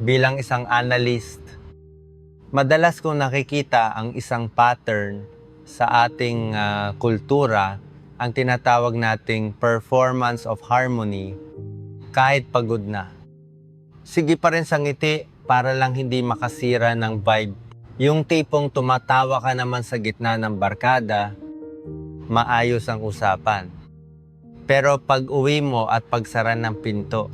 Bilang isang analyst, madalas kong nakikita ang isang pattern sa ating kultura, ang tinatawag nating performance of harmony kahit pagod na. Sige pa rin sa ngiti para lang hindi makasira ng vibe. Yung tipong tumatawa ka naman sa gitna ng barkada, maayos ang usapan. Pero pag uwi mo at pagsara ng pinto,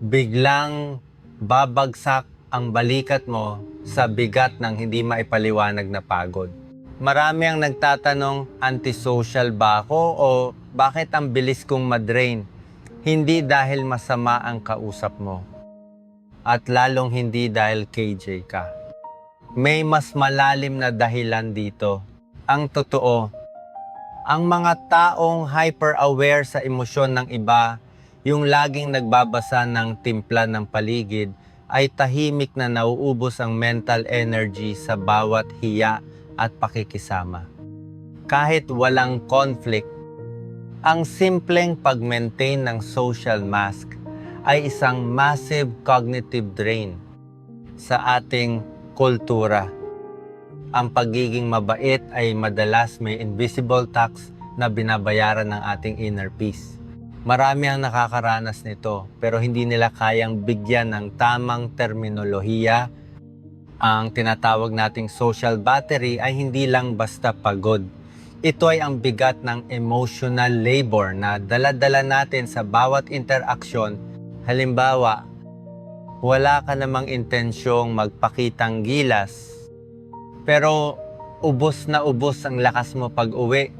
biglang babagsak ang balikat mo sa bigat ng hindi maipaliwanag na pagod. Marami ang nagtatanong, antisocial ba ako o bakit ang bilis kong madrain? Hindi dahil masama ang kausap mo. At lalong hindi dahil KJ ka. May mas malalim na dahilan dito. Ang totoo, ang mga taong hyper-aware sa emosyon ng iba, yung laging nagbabasa ng timpla ng paligid, ay tahimik na nauubos ang mental energy sa bawat hiya at pakikisama. Kahit walang conflict, ang simpleng pag-maintain ng social mask ay isang massive cognitive drain sa ating kultura. Ang pagiging mabait ay madalas may invisible tax na binabayaran ng ating inner peace. Marami ang nakakaranas nito pero hindi nila kayang bigyan ng tamang terminolohiya. Ang tinatawag nating social battery ay hindi lang basta pagod. Ito ay ang bigat ng emotional labor na dala-dala natin sa bawat interaksyon. Halimbawa, wala ka namang intensyong magpakitang gilas, pero ubos na ubos ang lakas mo pag uwi.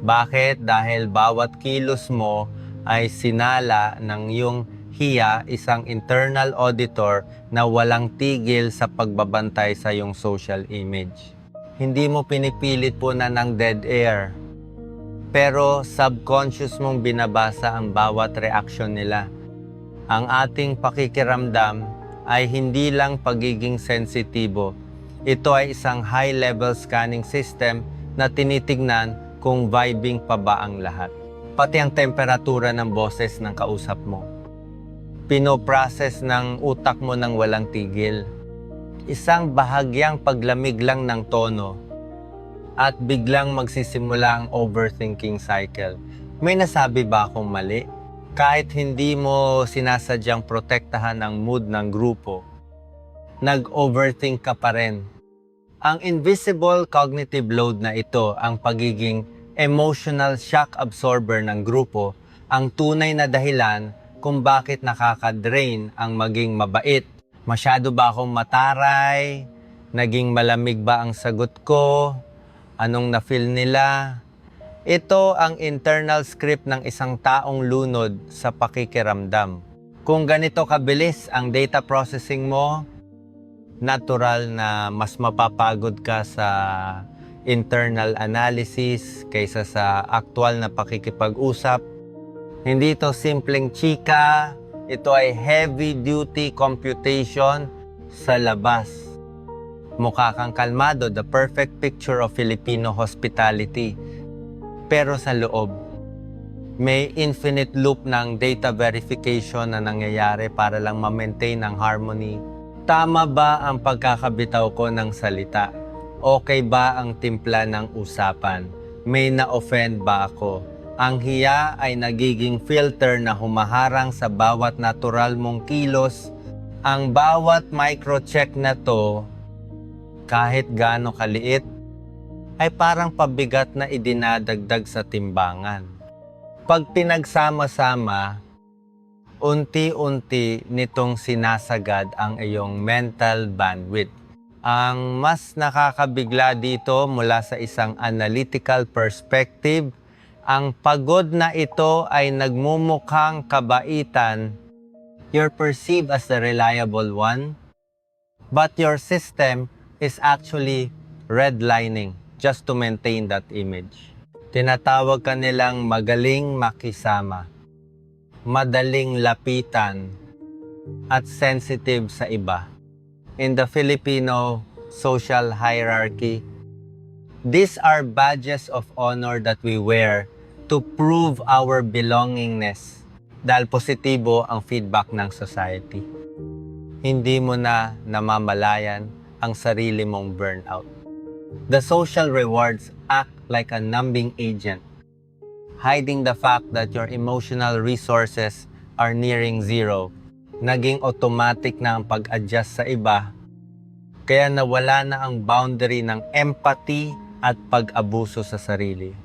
Bakit? Dahil bawat kilos mo ay sinala ng iyong hiya, isang internal auditor na walang tigil sa pagbabantay sa iyong social image. Hindi mo pinipilit po na ng dead air, pero subconscious mong binabasa ang bawat reaksyon nila. Ang ating pakikiramdam ay hindi lang pagiging sensitibo. Ito ay isang high-level scanning system na tinitignan kung vibing pa ba ang lahat. Pati ang temperatura ng boses ng kausap mo. Pinoprocess ng utak mo ng walang tigil. Isang bahagyang paglamig lang ng tono at biglang magsisimula ang overthinking cycle. May nasabi ba akong mali? Kahit hindi mo sinasadyang protektahan ang mood ng grupo, nag-overthink ka pa rin. Ang invisible cognitive load na ito, ang pagiging emotional shock absorber ng grupo, ang tunay na dahilan kung bakit nakaka-drain ang maging mabait. Masyado ba akong mataray? Naging malamig ba ang sagot ko? Anong na-feel nila? Ito ang internal script ng isang taong lunod sa pakikiramdam. Kung ganito kabilis ang data processing mo, natural na mas mapapagod ka sa internal analysis kaysa sa aktual na pakikipag-usap. Hindi ito simpleng chika, ito ay heavy-duty computation sa labas. Mukha kang kalmado, the perfect picture of Filipino hospitality. Pero sa loob, may infinite loop ng data verification na nangyayari para lang ma-maintain ang harmony. Tama ba ang pagkakabitaw ko ng salita? Okay ba ang timpla ng usapan? May na-offend ba ako? Ang hiya ay nagiging filter na humaharang sa bawat natural mong kilos. Ang bawat microcheck na to, kahit gaano kaliit, ay parang pabigat na idinadagdag sa timbangan. Pag pinagsama-sama, unti-unti nitong sinasagad ang iyong mental bandwidth. Ang mas nakakabigla dito mula sa isang analytical perspective, ang pagod na ito ay nagmumukhang kabaitan. You're perceived as the reliable one, but your system is actually redlining just to maintain that image. Tinatawag ka nilang magaling makisama, madaling lapitan, at sensitive sa iba. In the Filipino social hierarchy, these are badges of honor that we wear to prove our belongingness dahil positibo ang feedback ng society. hindi mo na namamalayan ang sarili mong burnout. The social rewards act like a numbing agent, hiding the fact that your emotional resources are nearing zero. Naging automatic na ang pag-adjust sa iba, kaya nawala na ang boundary ng empathy at pag-abuso sa sarili.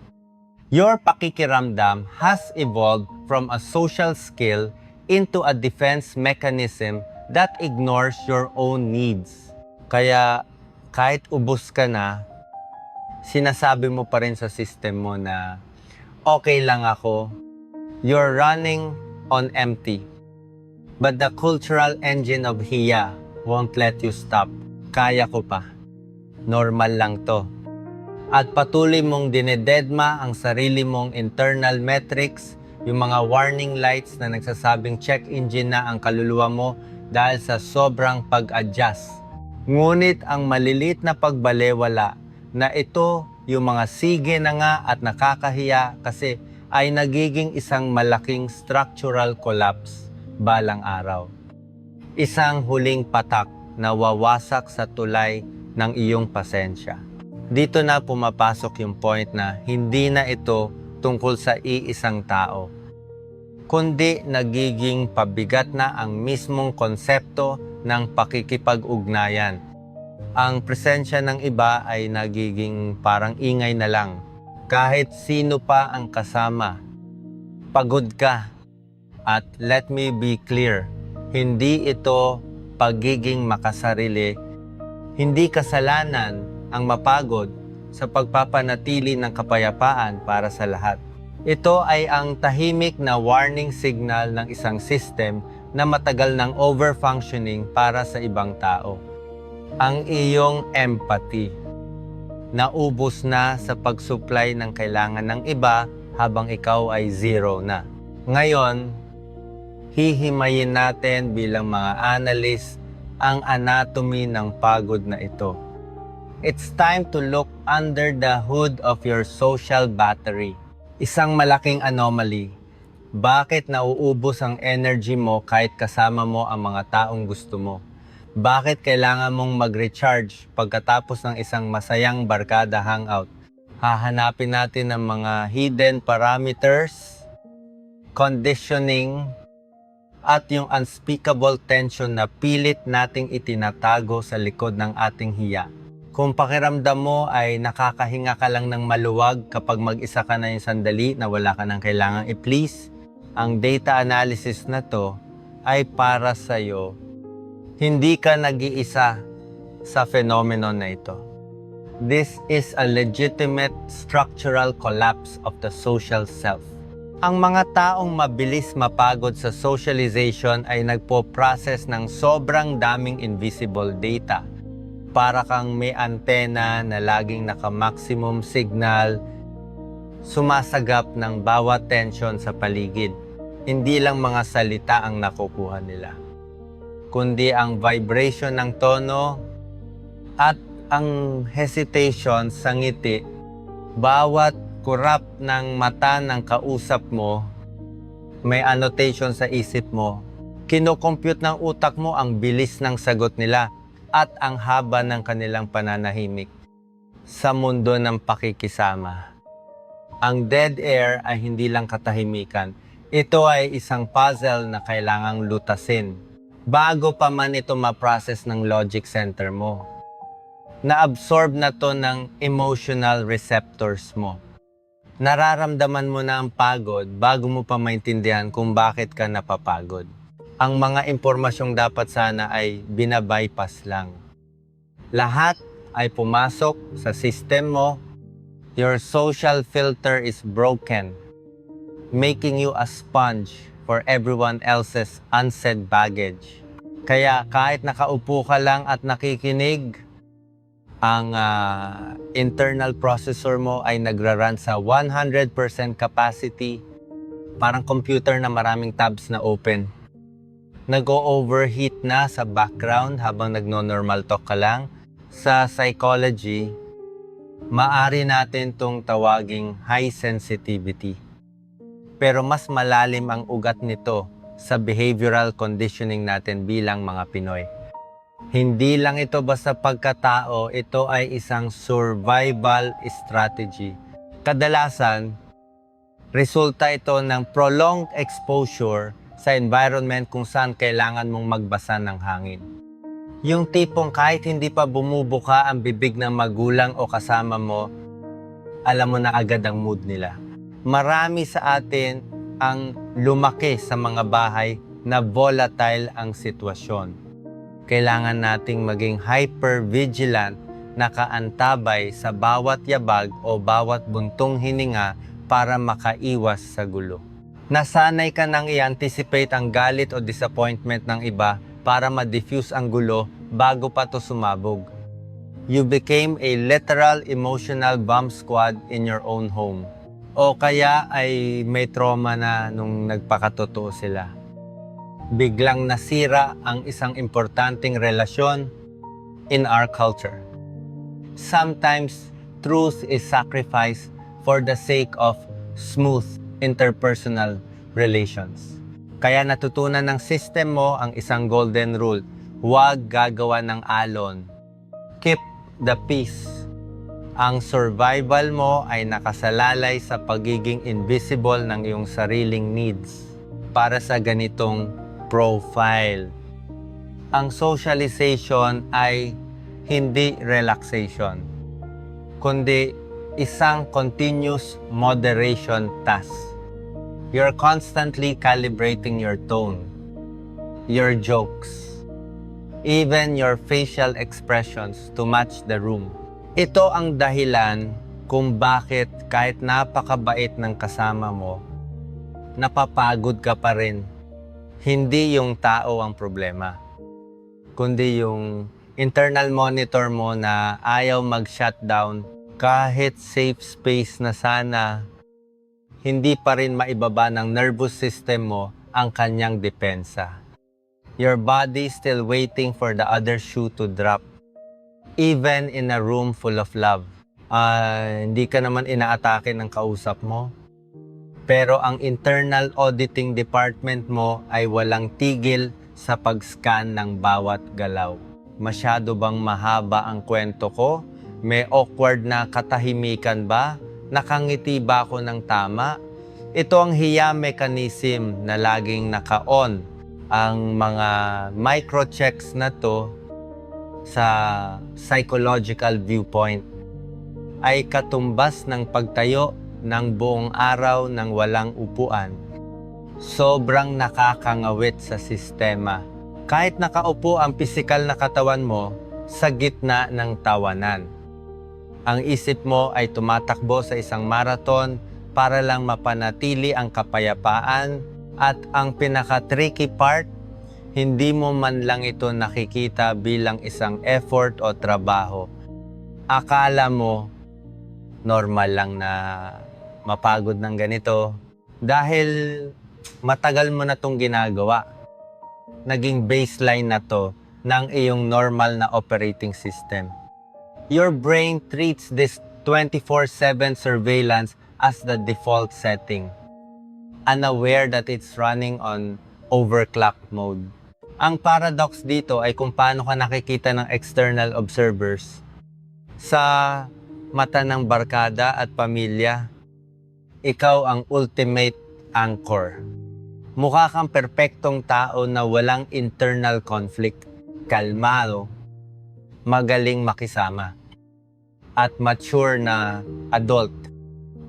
Your pakikiramdam has evolved from a social skill into a defense mechanism that ignores your own needs. Kaya kahit ubos ka na, sinasabi mo pa rin sa system mo na okay lang ako. You're running on empty. But the cultural engine of hiya won't let you stop. Kaya ko pa. Normal lang to. At patuloy mong dinededma ang sarili mong internal metrics, yung mga warning lights na nagsasabing check engine na ang kaluluwa mo dahil sa sobrang pag-adjust. Ngunit ang malilit na pagbalewala na ito yung mga sige na nga at nakakahiya kasi ay nagiging isang malaking structural collapse balang araw. Isang huling patak na wawasak sa tulay ng iyong pasensya. Dito na pumapasok yung point na hindi na ito tungkol sa iisang tao, kundi nagiging pabigat na ang mismong konsepto ng pakikipag-ugnayan. Ang presensya ng iba ay nagiging parang ingay na lang. Kahit sino pa ang kasama, pagod ka. At let me be clear, hindi ito pagiging makasarili, hindi kasalanan ang mapagod sa pagpapanatili ng kapayapaan para sa lahat. Ito ay ang tahimik na warning signal ng isang system na matagal ng overfunctioning para sa ibang tao. Ang iyong empathy, naubos na sa pag-supply ng kailangan ng iba habang ikaw ay zero na. Ngayon, hihimayin natin bilang mga analyst ang anatomy ng pagod na ito. It's time to look under the hood of your social battery. Isang malaking anomaly. Bakit nauubos ang energy mo kahit kasama mo ang mga taong gusto mo? Bakit kailangan mong mag-recharge pagkatapos ng isang masayang barkada hangout? Hahanapin natin ang mga hidden parameters, conditioning, at yung unspeakable tension na pilit nating itinatago sa likod ng ating hiya. Kung pakiramdam mo ay nakakahinga ka lang ng maluwag kapag mag-isa ka na yung sandali na wala ka nang kailangang i-please, ang data analysis na to ay para sa'yo. Hindi ka nag-iisa sa phenomenon na ito. This is a legitimate structural collapse of the social self. Ang mga taong mabilis mapagod sa socialization ay nagpo-process ng sobrang daming invisible data. Para kang may antena na laging naka-maximum signal, sumasagap ng bawat tension sa paligid. Hindi lang mga salita ang nakukuha nila, kundi ang vibration ng tono at ang hesitation sa ngiti. Bawat kurap ng mata ng kausap mo, may annotation sa isip mo. Kino-compute ng utak mo ang bilis ng sagot nila at ang haba ng kanilang pananahimik sa mundo ng pakikisama. Ang dead air ay hindi lang katahimikan. Ito ay isang puzzle na kailangang lutasin bago pa man ito ma-process ng logic center mo. Na-absorb na to ng emotional receptors mo. Nararamdaman mo na ang pagod bago mo pa maintindihan kung bakit ka napapagod. Ang mga impormasyong dapat sana ay binabypass lang. Lahat ay pumasok sa system mo. Your social filter is broken, making you a sponge for everyone else's unsaid baggage. Kaya kahit nakaupo ka lang at nakikinig, ang internal processor mo ay nagra-run sa 100% capacity, parang computer na maraming tabs na open. Nag-o-overheat na sa background habang nagno-normal talk ka lang. Sa psychology, maari natin itong tawaging high sensitivity. Pero mas malalim ang ugat nito. sa behavioral conditioning natin bilang mga Pinoy. Hindi lang ito basta pagkatao, ito ay isang survival strategy. Kadalasan, resulta ito ng prolonged exposure sa environment kung saan kailangan mong magbasa ng hangin. Yung tipong kahit hindi pa bumubuka ang bibig ng magulang o kasama mo, alam mo na agad ang mood nila. Marami sa atin ang lumaki sa mga bahay na volatile ang sitwasyon. Kailangan nating maging hyper-vigilant, nakaantabay sa bawat yabag o bawat buntong hininga para makaiwas sa gulo. Nasanay ka nang i-anticipate ang galit o disappointment ng iba para ma-diffuse ang gulo bago pa to sumabog. You became a literal emotional bomb squad in your own home. O kaya ay may trauma na nung nagpakatotoo sila. Biglang nasira ang isang importanteng relasyon in our culture. Sometimes, truth is sacrificed for the sake of smooth interpersonal relations. Kaya natutunan ng system mo ang isang golden rule. Huwag gagawa ng alon. Keep the peace. Ang survival mo ay nakasalalay sa pagiging invisible ng iyong sariling needs para sa ganitong profile. Ang socialization ay hindi relaxation, kundi isang continuous moderation task. You're constantly calibrating your tone, your jokes, even your facial expressions to match the room. Ito ang dahilan kung bakit kahit napakabait ng kasama mo, napapagod ka pa rin. Hindi yung tao ang problema, kundi yung internal monitor mo na ayaw mag-shutdown kahit safe space na sana, hindi pa rin maibaba ng nervous system mo ang kanyang depensa. Your body still waiting for the other shoe to drop, even in a room full of love. Hindi ka naman inaatake ng kausap mo. Pero ang internal auditing department mo ay walang tigil sa pag-scan ng bawat galaw. Masyado bang mahaba ang kwento ko? May awkward na katahimikan ba? Nakangiti ba ako ng tama? Ito ang hiya mechanism na laging naka-on. Ang mga microchecks na to sa psychological viewpoint ay katumbas ng pagtayo ng buong araw ng walang upuan. Sobrang nakakangawit sa sistema. Kahit nakaupo ang pisikal na katawan mo sa gitna ng tawanan. Ang isip mo ay tumatakbo sa isang marathon para lang mapanatili ang kapayapaan, at ang pinaka-tricky part, hindi mo man lang ito nakikita bilang isang effort o trabaho. Akala mo normal lang na mapagod ng ganito dahil matagal mo na itong ginagawa. Naging baseline na to ng iyong normal na operating system. Your brain treats this 24/7 surveillance as the default setting, unaware that it's running on overclock mode. Ang paradox dito ay kung paano ka nakikita ng external observers. Sa mata ng barkada at pamilya, ikaw ang ultimate anchor. Mukha kang perpektong tao na walang internal conflict, kalmado, magaling makisama, at mature na adult.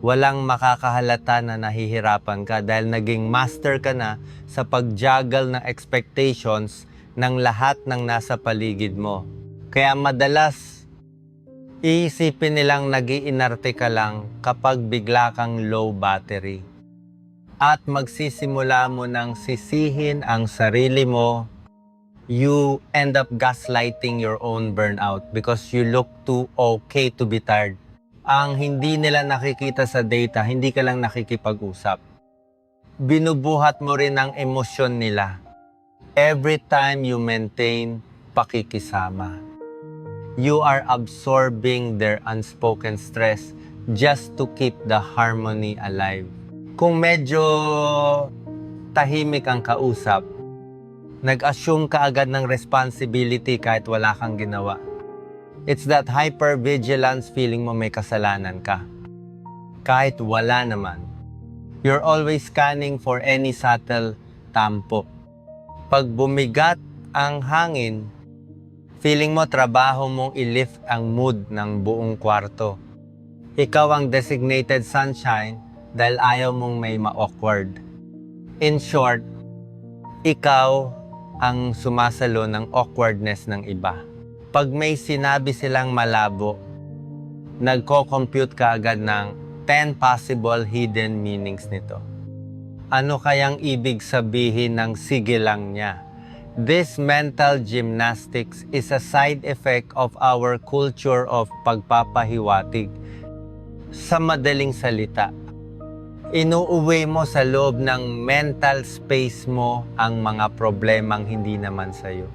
Walang makakahalata na nahihirapan ka dahil naging master ka na sa pag-juggle ng expectations ng lahat ng nasa paligid mo. Kaya madalas, iisipin nilang nag-iinarte ka lang kapag bigla kang low battery. At magsisimula mo ng sisihin ang sarili mo. You end up gaslighting your own burnout because you look too okay to be tired. Ang hindi nila nakikita sa data, hindi ka lang nakikipag-usap. Binubuhat mo rin ang emosyon nila. Every time you maintain pakikisama, you are absorbing their unspoken stress just to keep the harmony alive. Kung medyo tahimik ang kausap, nag-assume ka agad ng responsibility kahit wala kang ginawa. It's that hypervigilance feeling mo may kasalanan ka. Kahit wala naman. You're always scanning for any subtle tampo. Pag bumigat ang hangin, feeling mo trabaho mong i-lift ang mood ng buong kwarto. Ikaw ang designated sunshine dahil ayaw mong may ma-awkward. In short, ikaw ang sumasalo ng awkwardness ng iba. Pag may sinabi silang malabo, nagko-compute ka agad ng 10 possible hidden meanings nito. Ano kayang ibig sabihin ng sige lang niya? This mental gymnastics is a side effect of our culture of pagpapahiwatig. Sa madaling salita, inuuwi mo sa loob ng mental space mo ang mga problemang hindi naman sa'yo.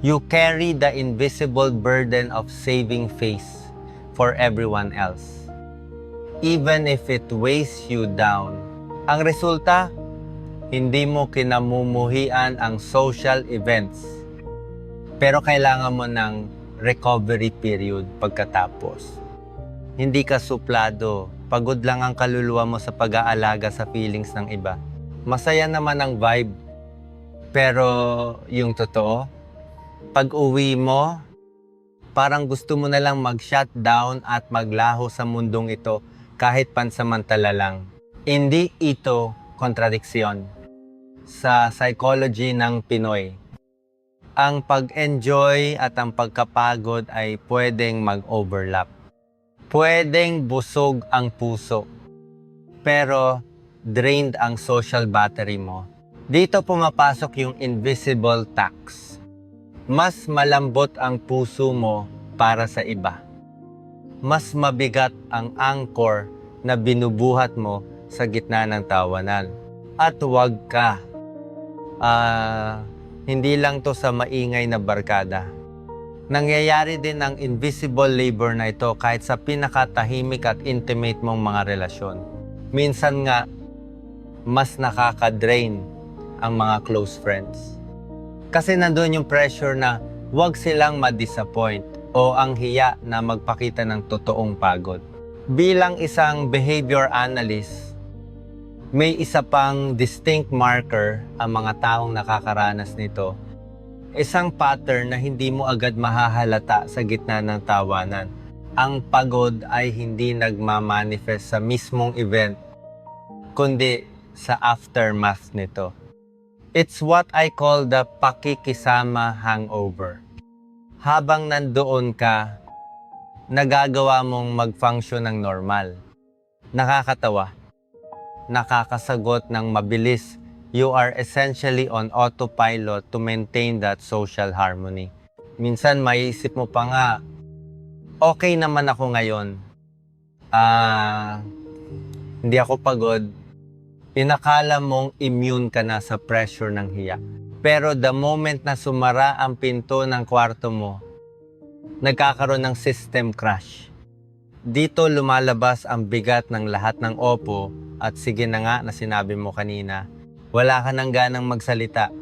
You carry the invisible burden of saving face for everyone else. Even if it weighs you down, ang resulta, hindi mo kinamumuhian ang social events. Pero kailangan mo ng recovery period pagkatapos. Hindi ka suplado, pagod lang ang kaluluwa mo sa pag-aalaga sa feelings ng iba. Masaya naman ang vibe. Pero yung totoo, pag uwi mo, parang gusto mo na lang mag-shutdown at maglaho sa mundong ito kahit pansamantala lang. Hindi ito kontradiksyon sa psychology ng Pinoy. Ang pag-enjoy at ang pagkapagod ay pwedeng mag-overlap. Pwedeng busog ang puso, pero drained ang social battery mo. Dito pumapasok yung invisible tax. Mas malambot ang puso mo para sa iba. Mas mabigat ang anchor na binubuhat mo sa gitna ng tawanan. At huwag ka. Hindi lang to sa maingay na barkada. Nangyayari din ang invisible labor na ito kahit sa pinakatahimik at intimate mong mga relasyon. Minsan nga, mas nakaka-drain ang mga close friends. Kasi nandun yung pressure na huwag silang ma-disappoint o ang hiya na magpakita ng totoong pagod. Bilang isang behavior analyst, may isa pang distinct marker ang mga taong nakakaranas nito. Isang pattern na hindi mo agad mahahalata sa gitna ng tawanan. Ang pagod ay hindi nagmamanifest sa mismong event, kundi sa aftermath nito. It's what I call the pakikisama hangover. Habang nandoon ka, nagagawa mong mag-function ng normal. Nakakatawa. Nakakasagot ng mabilis. You are essentially on autopilot to maintain that social harmony. Minsan maiisip mo pa nga, okay naman ako ngayon. Hindi ako pagod. Pinakala mong immune ka na sa pressure ng hiya. Pero the moment na sumara ang pinto ng kwarto mo, nagkakaroon ng system crash. Dito lumalabas ang bigat ng lahat ng opo at sige na nga na sinabi mo kanina, wala ka nang ganang magsalita.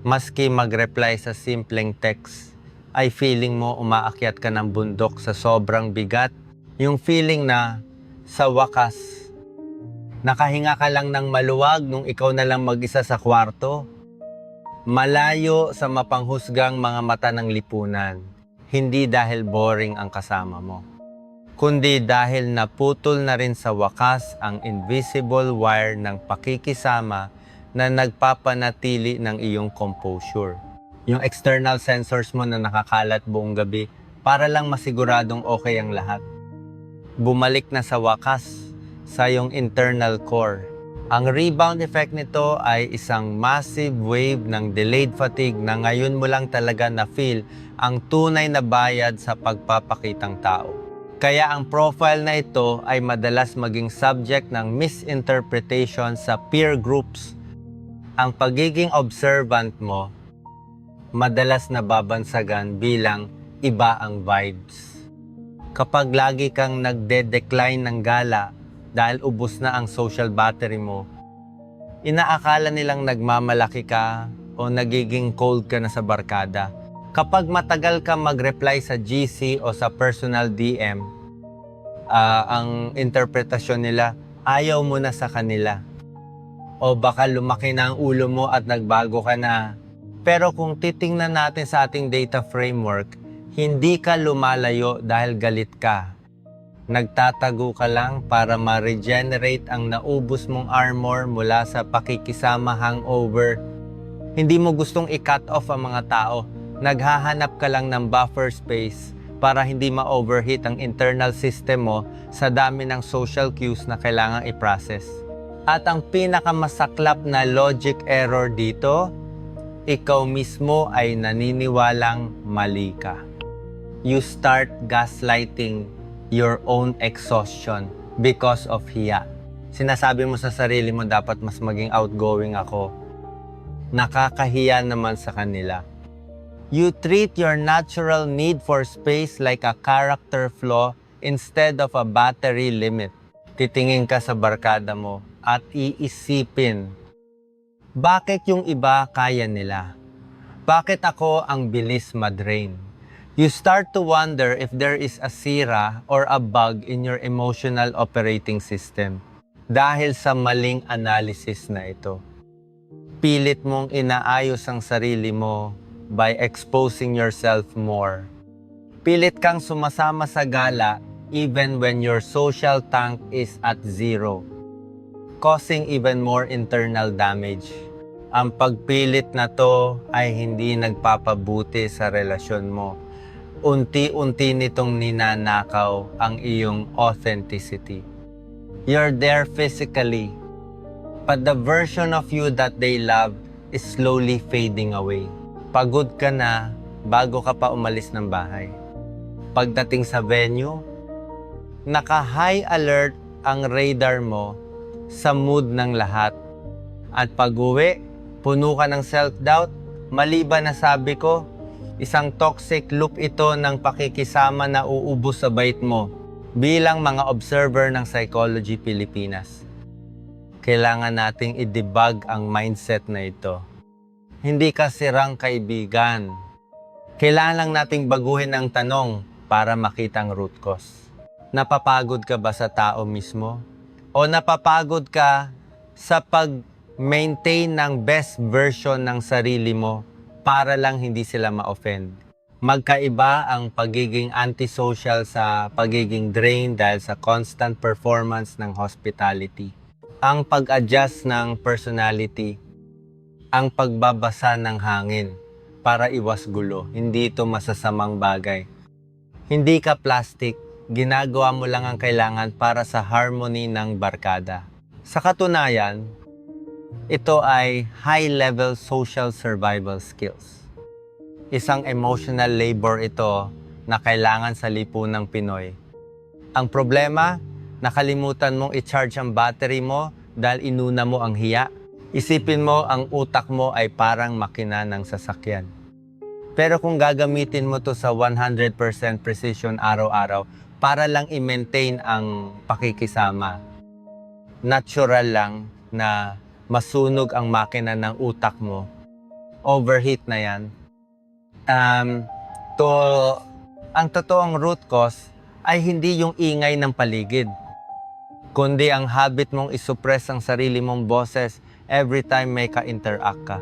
Maski mag-reply sa simpleng text, ay feeling mo umaakyat ka ng bundok sa sobrang bigat. Yung feeling na sa wakas, nakahinga ka lang ng maluwag nung ikaw na lang mag-isa sa kwarto. Malayo sa mapanghusgang mga mata ng lipunan. Hindi dahil boring ang kasama mo, kundi dahil naputol na rin sa wakas ang invisible wire ng pakikisama na nagpapanatili ng iyong composure. Yung external sensors mo na nakakalat buong gabi para lang masiguradong okay ang lahat. Bumalik na sa wakas sa iyong internal core. Ang rebound effect nito ay isang massive wave ng delayed fatigue na ngayon mo lang talaga na-feel ang tunay na bayad sa pagpapakitang tao. Kaya ang profile na ito ay madalas maging subject ng misinterpretation sa peer groups. Ang pagiging observant mo, madalas nababansagan bilang iba ang vibes. Kapag lagi kang nagde-decline ng gala dahil ubos na ang social battery mo, Inaakala nilang nagmamalaki ka o nagiging cold ka na sa barkada. Kapag matagal ka mag-reply sa GC o sa personal DM, ang interpretasyon nila, ayaw mo na sa kanila. O baka lumaki na ang ulo mo at nagbago ka na. Pero kung titingnan natin sa ating data framework, hindi ka lumalayo dahil galit ka. Nagtatago ka lang para ma-regenerate ang naubos mong armor mula sa pakikisama hangover. Hindi mo gustong i-cut off ang mga tao. Naghahanap ka lang ng buffer space para hindi ma-overheat ang internal system mo sa dami ng social cues na kailangang i-process. At ang pinakamasaklap na logic error dito, ikaw mismo ay naniniwalang mali ka. You start gaslighting your own exhaustion because of hiya. Sinasabi mo sa sarili mo, dapat mas maging outgoing ako. Nakakahiya naman sa kanila. You treat your natural need for space like a character flaw instead of a battery limit. Titingin ka sa barkada mo at iisipin, bakit yung iba kaya nila? Bakit ako ang bilis madrain? You start to wonder if there is a sira or a bug in your emotional operating system dahil sa maling analysis na ito. Pilit mong inaayos ang sarili mo by exposing yourself more. Pilit kang sumasama sa gala even when your social tank is at zero, causing even more internal damage. Ang pagpilit na to ay hindi nagpapabuti sa relasyon mo. Unti-unti nitong ninanakaw ang iyong authenticity. You're there physically, but the version of you that they love is slowly fading away. Pagod ka na bago ka pa umalis ng bahay. Pagdating sa venue, naka-high alert ang radar mo sa mood ng lahat. At pag-uwi, puno ka ng self-doubt. Mali ba na sabi ko? Isang toxic loop ito ng pakikisama na uubos sa bait mo. Bilang mga observer ng Psychology Pilipinas, kailangan nating i-debug ang mindset na ito. Hindi ka sirang kaibigan. Kailangan lang nating baguhin ang tanong para makita ang root cause. Napapagod ka ba sa tao mismo? O napapagod ka sa pag-maintain ng best version ng sarili mo para lang hindi sila ma-offend? Magkaiba ang pagiging antisocial sa pagiging drained dahil sa constant performance ng hospitality. Ang pag-adjust ng personality, ang pagbabasa ng hangin para iwas gulo. Hindi ito masasamang bagay. Hindi ka plastic, ginagawa mo lang ang kailangan para sa harmony ng barkada. Sa katunayan, ito ay high-level social survival skills. Isang emotional labor ito na kailangan sa lipunang Pinoy. Ang problema, nakalimutan mong i-charge ang battery mo dahil inuna mo ang hiya. Isipin mo ang utak mo ay parang makina ng sasakyan. Pero kung gagamitin mo to sa 100% precision araw-araw para lang i-maintain ang pakikisama, natural lang na masunog ang makina ng utak mo. Overheat na yan. Ang totoong root cause ay hindi yung ingay ng paligid, kundi ang habit mong isuppress ang sarili mong boses every time may ka-interact ka.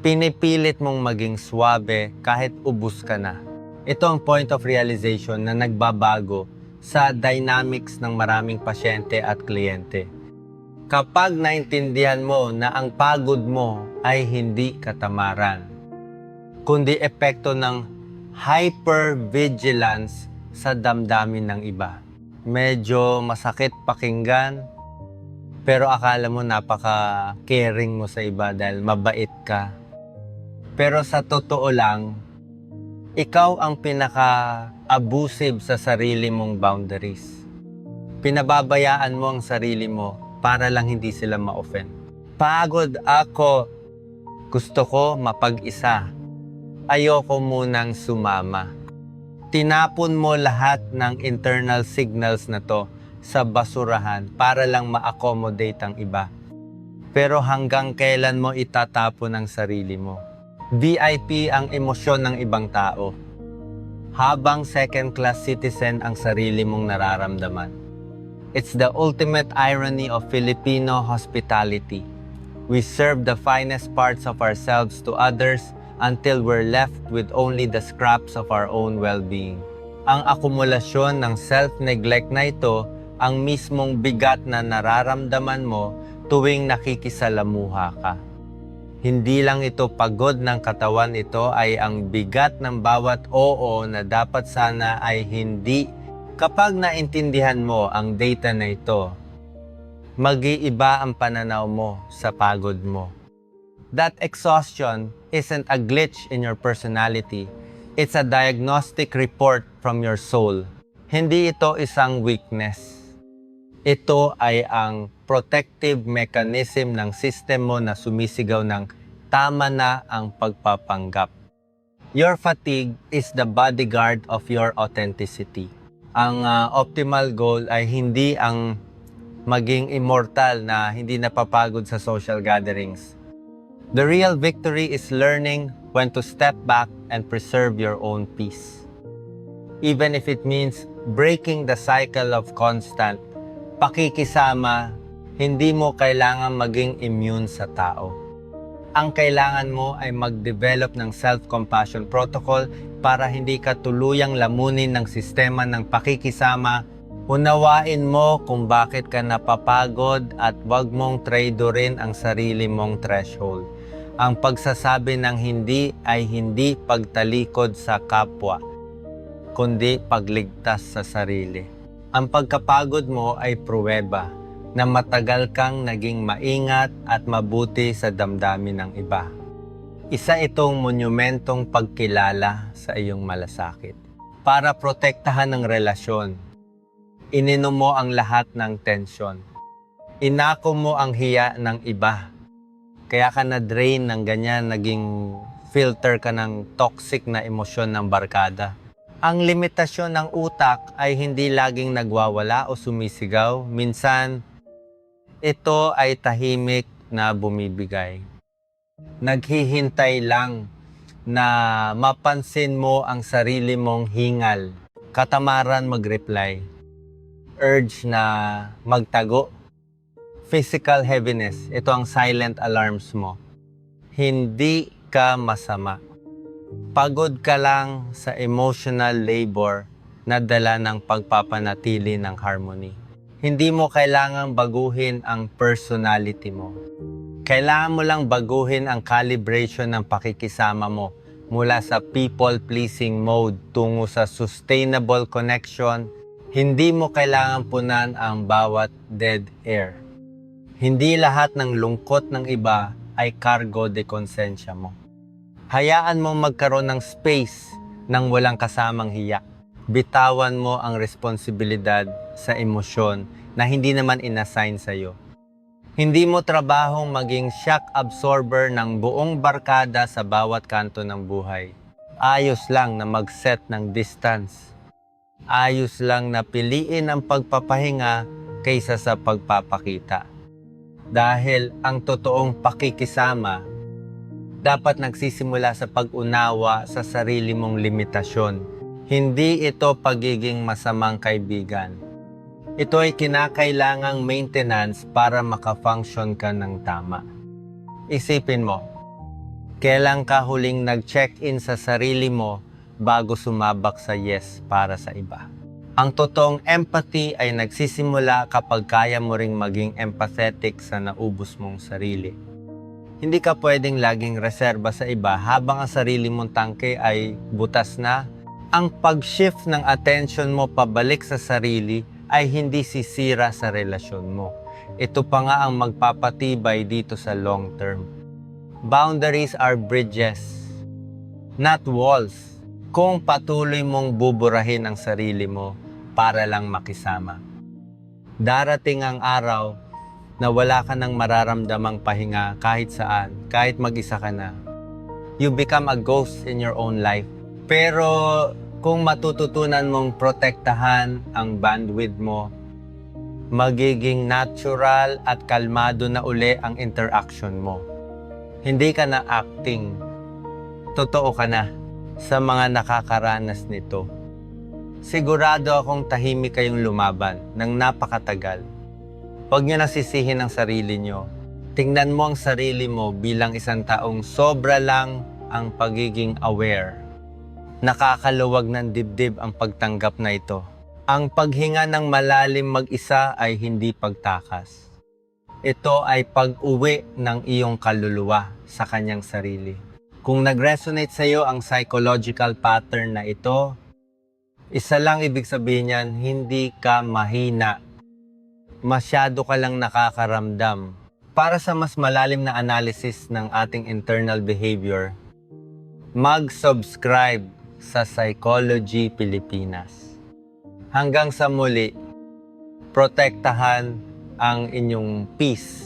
Pinipilit mong maging swabe kahit ubus ka na. Ito ang point of realization na nagbabago sa dynamics ng maraming pasyente at kliyente. Kapag naintindihan mo na ang pagod mo ay hindi katamaran, kundi epekto ng hypervigilance sa damdamin ng iba. Medyo masakit pakinggan, pero akala mo napaka-caring mo sa iba dahil mabait ka. Pero sa totoo lang, ikaw ang pinaka-abusive sa sarili mong boundaries. Pinababayaan mo ang sarili mo para lang hindi sila ma-offend. Pagod ako. Gusto ko mapag-isa. Ayoko munang sumama. Tinapon mo lahat ng internal signals na to sa basurahan para lang ma-accommodate ang iba. Pero hanggang kailan mo itatapon ang sarili mo? VIP ang emosyon ng ibang tao, habang second-class citizen ang sarili mong nararamdaman. It's the ultimate irony of Filipino hospitality. We serve the finest parts of ourselves to others until we're left with only the scraps of our own well-being. Ang akumulasyon ng self-neglect na ito ang mismong bigat na nararamdaman mo tuwing nakikisalamuha ka. Hindi lang ito pagod ng katawan, ito ay ang bigat ng bawat oo na dapat sana ay hindi. Kapag naintindihan mo ang data na ito, mag-iiba ang pananaw mo sa pagod mo. That exhaustion isn't a glitch in your personality. It's a diagnostic report from your soul. Hindi ito isang weakness. Ito ay ang protective mechanism ng system mo na sumisigaw ng tama na ang pagpapanggap. Your fatigue is the bodyguard of your authenticity. Ang optimal goal ay hindi ang maging immortal na hindi napapagod sa social gatherings. The real victory is learning when to step back and preserve your own peace. Even if it means breaking the cycle of constant pakikisama, hindi mo kailangan maging immune sa tao. Ang kailangan mo ay mag-develop ng self-compassion protocol para hindi ka tuluyang lamunin ng sistema ng pakikisama. Unawain mo kung bakit ka napapagod at wag mong traidorin ang sarili mong threshold. Ang pagsasabi ng hindi ay hindi pagtalikod sa kapwa, kundi pagligtas sa sarili. Ang pagkapagod mo ay pruweba na matagal kang naging maingat at mabuti sa damdamin ng iba. Isa itong monumentong pagkilala sa iyong malasakit. Para protektahan ng relasyon, ininom mo ang lahat ng tensyon. Inako mo ang hiya ng iba. Kaya ka na-drain ng ganyan, naging filter ka ng toxic na emosyon ng barkada. Ang limitasyon ng utak ay hindi laging nagwawala o sumisigaw. Minsan, ito ay tahimik na bumibigay. Naghihintay lang na mapansin mo ang sarili mong hingal. Katamaran mag-reply. Urge na magtago. Physical heaviness. Ito ang silent alarms mo. Hindi ka masama. Pagod ka lang sa emotional labor na dala ng pagpapanatili ng harmony. Hindi mo kailangang baguhin ang personality mo. Kailangan mo lang baguhin ang calibration ng pakikisama mo mula sa people-pleasing mode tungo sa sustainable connection. Hindi mo kailangan punan ang bawat dead air. Hindi lahat ng lungkot ng iba ay cargo de konsensya mo. Hayaan mo magkaroon ng space nang walang kasamang hiya. Bitawan mo ang responsibilidad sa emosyon na hindi naman inassign sa'yo. Hindi mo trabahong maging shock absorber ng buong barkada sa bawat kanto ng buhay. Ayos lang na mag-set ng distance. Ayos lang na piliin ang pagpapahinga kaysa sa pagpapakita. Dahil ang totoong pakikisama dapat nagsisimula sa pag-unawa sa sarili mong limitasyon. Hindi ito pagiging masamang kaibigan. Ito ay kinakailangang maintenance para makafunction ka ng tama. Isipin mo, kailan ka huling nag-check-in sa sarili mo bago sumabak sa yes para sa iba? Ang totoong empathy ay nagsisimula kapag kaya mo ring maging empathetic sa naubos mong sarili. Hindi ka pwedeng laging reserba sa iba habang ang sarili mong tangke ay butas na. Ang pag-shift ng attention mo pabalik sa sarili ay hindi sisira sa relasyon mo. Ito pa nga ang magpapatibay dito sa long term. Boundaries are bridges, not walls. Kung patuloy mong buburahin ang sarili mo para lang makisama, darating ang araw na wala ka nang mararamdamang pahinga kahit saan, kahit mag-isa ka na. You become a ghost in your own life. Pero kung matututunan mong protektahan ang bandwidth mo, magiging natural at kalmado na uli ang interaction mo. Hindi ka na acting. Totoo ka na sa mga nakakaranas nito. Sigurado akong tahimik kayong lumaban ng napakatagal. Huwag niyo nasisihin ang sarili niyo. Tingnan mo ang sarili mo bilang isang taong sobra lang ang pagiging aware. Nakakaluwag ng dibdib ang pagtanggap na ito. Ang paghinga ng malalim mag-isa ay hindi pagtakas. Ito ay pag-uwi ng iyong kaluluwa sa kanyang sarili. Kung nag-resonate sa iyo ang psychological pattern na ito, isa lang ibig sabihin niyan, hindi ka mahina. Masyado ka lang nakakaramdam. Para sa mas malalim na analysis ng ating internal behavior, mag-subscribe sa Psychology Pilipinas. Hanggang sa muli, protektahan ang inyong peace